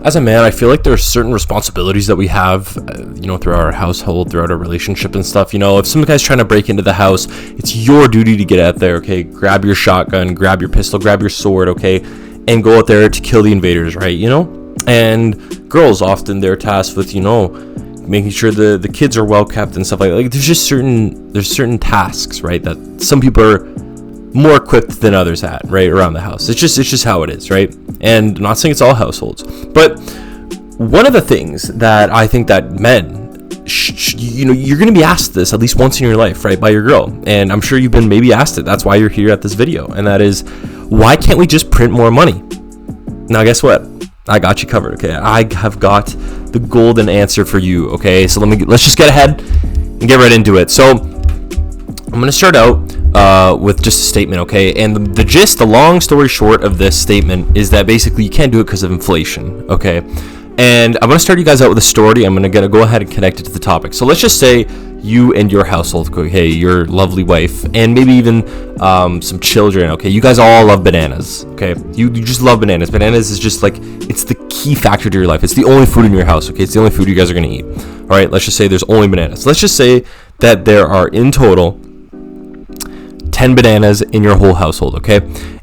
as a man, I feel like there are certain responsibilities that we have, throughout our household, throughout our relationship and stuff. If some guy's trying to break into the house, it's your duty to get out there, okay? Grab your shotgun, grab your pistol, grab your sword, okay? And go out there to kill the invaders, right? And girls, often they're tasked with, making sure the kids are well kept and stuff like that. Like, there's certain tasks, right, that some people are more equipped than others at, right, around the house. It's just how it is, right? And I'm not saying it's all households, but one of the things that I think that men, you're going to be asked this at least once in your life, right, by your girl, and I'm sure you've been maybe asked it. That's why you're here at this video, and that is, why can't we just print more money? Now, guess what? I got you covered, okay? I have got the golden answer for you, okay? So let's just get ahead and get right into it. So I'm going to start out with just a statement, okay? And the long story short of this statement is that basically you can't do it because of inflation, okay? And I'm going to start you guys out with a story. I'm going to go ahead and connect it to the topic. So let's just say you and your household, okay, your lovely wife, and maybe even some children, okay? You guys all love bananas, okay? You just love bananas. Bananas is just like, it's the key factor to your life. It's the only food in your house, okay? It's the only food you guys are going to eat. All right, let's just say there's only bananas. Let's just say that there are in total 10 bananas in your whole household, okay?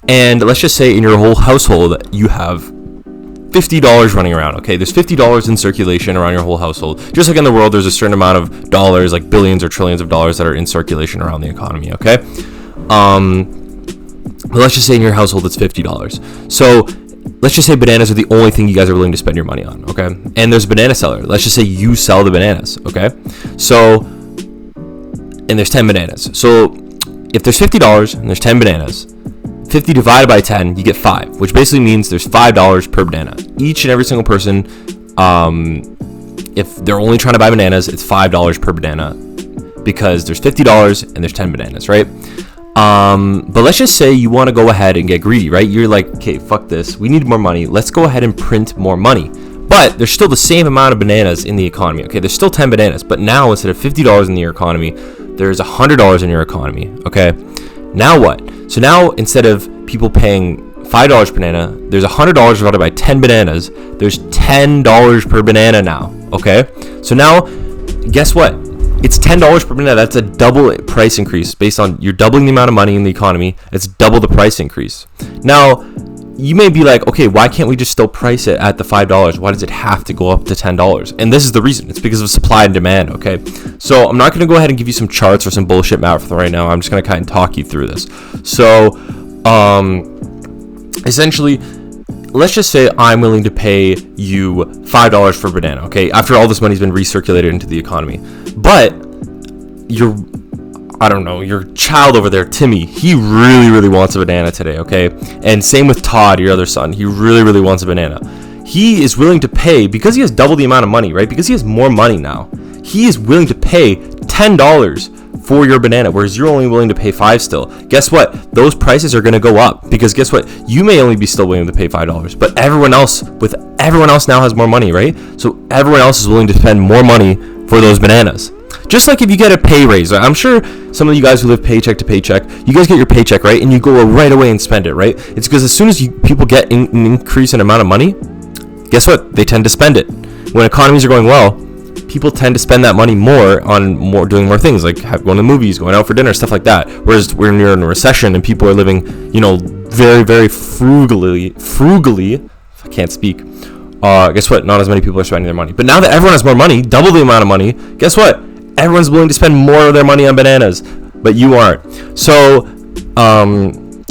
And let's just say in your whole household you have $50 running around, okay? There's $50 in circulation around your whole household. Just like in the world, there's a certain amount of dollars, like billions or trillions of dollars that are in circulation around the economy, okay? But let's just say in your household it's $50. So let's just say bananas are the only thing you guys are willing to spend your money on, okay? And there's a banana seller. Let's just say you sell the bananas, okay? So, and there's 10 bananas. So if there's $50 and there's 10 bananas, 50 divided by 10, you get 5, which basically means there's $5 per banana. Each and every single person, if they're only trying to buy bananas, it's $5 per banana because there's $50 and there's 10 bananas, right? But let's just say you want to go ahead and get greedy, right? You're like, okay, fuck this. We need more money. Let's go ahead and print more money. But there's still the same amount of bananas in the economy, okay? There's still 10 bananas, but now instead of $50 in your economy, there's $100 in your economy, okay? Now what? So now instead of people paying $5 per banana, there's $100 divided by 10 bananas. There's $10 per banana now, okay? So now, guess what? It's $10 per banana. That's a double price increase based on you're doubling the amount of money in the economy. It's double the price increase. Now, you may be like, okay, why can't we just still price it at the $5? Why does it have to go up to $10? And this is the reason. It's because of supply and demand, okay? So I'm not going to go ahead and give you some charts or some bullshit math right now. I'm just going to kind of talk you through this. So, essentially, let's just say I'm willing to pay you $5 for a banana, okay? After all this money's been recirculated into the economy. But your child over there, Timmy, he really, really wants a banana today, okay? And same with Todd, your other son. He really, really wants a banana. He is willing to pay, because he has double the amount of money, right? Because he has more money now. He is willing to pay $10 for your banana, whereas you're only willing to pay $5 still. Guess what? Those prices are going to go up, because guess what? You may only be still willing to pay $5, but everyone else now has more money, right? So everyone else is willing to spend more money for those bananas. Just like if you get a pay raise, right? I'm sure some of you guys who live paycheck to paycheck, you guys get your paycheck, right? And you go right away and spend it, right? It's because as soon as people get an increase in amount of money, guess what? They tend to spend it. When economies are going well, people tend to spend that money on doing more things, like going to movies, going out for dinner, stuff like that. Whereas when you're in a recession and people are living, very, very frugally, I can't speak. Guess what? Not as many people are spending their money. But now that everyone has more money, double the amount of money, guess what? Everyone's willing to spend more of their money on bananas, but you aren't. So,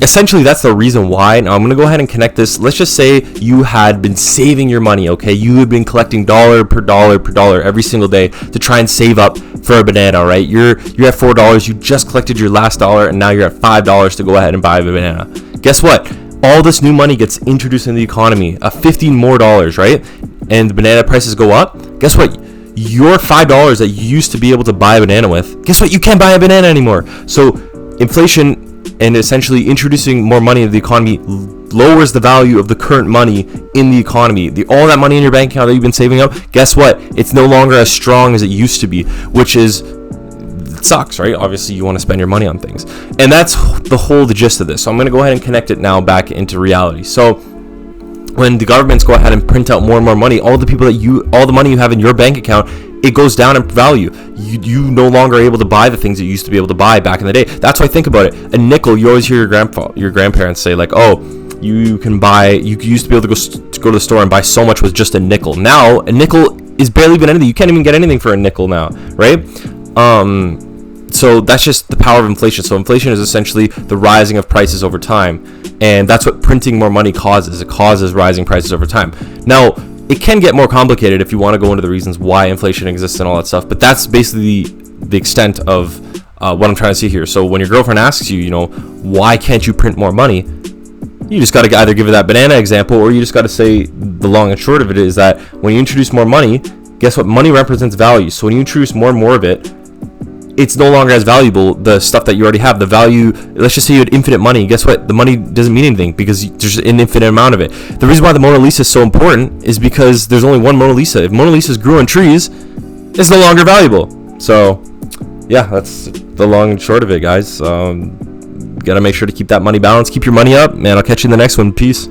essentially, that's the reason why. Now, I'm going to go ahead and connect this. Let's just say you had been saving your money, okay? You had been collecting dollar per dollar every single day to try and save up for a banana, right? You're at $4. You just collected your last dollar, and now you're at $5 to go ahead and buy a banana. Guess what? All this new money gets introduced in the economy, $15 more, right? And the banana prices go up. Guess what? Your $5 that you used to be able to buy a banana with, guess what? You can't buy a banana anymore. So inflation and essentially introducing more money into the economy lowers the value of the current money in the economy. All that money in your bank account that you've been saving up, guess what? It's no longer as strong as it used to be, which it sucks, right? Obviously, you want to spend your money on things. And that's the gist of this. So I'm going to go ahead and connect it now back into reality. So when the governments go ahead and print out more and more money, all the money you have in your bank account, it goes down in value. You no longer are able to buy the things you used to be able to buy back in the day. That's why, think about it. A nickel, you always hear your grandparents say like, oh, you used to be able to go to the store and buy so much with just a nickel. Now a nickel is barely even anything. You can't even get anything for a nickel now, right? So that's just the power of inflation. So inflation is essentially the rising of prices over time, and that's what printing more money causes. It causes rising prices over time. Now, it can get more complicated if you want to go into the reasons why inflation exists and all that stuff, but that's basically the extent of what I'm trying to see here. So when your girlfriend asks you, why can't you print more money, you just got to either give her that banana example, or you just got to say the long and short of it is that when you introduce more money, guess what? Money represents value. So when you introduce more and more of it, it's no longer as valuable, the stuff that you already have. The value, let's just say you had infinite money. Guess what? The money doesn't mean anything because there's an infinite amount of it. The reason why the Mona Lisa is so important is because there's only one Mona Lisa. If Mona Lisas grew on trees, it's no longer valuable. So, yeah, that's the long and short of it, guys. Gotta make sure to keep that money balanced. Keep your money up, man. I'll catch you in the next one. Peace.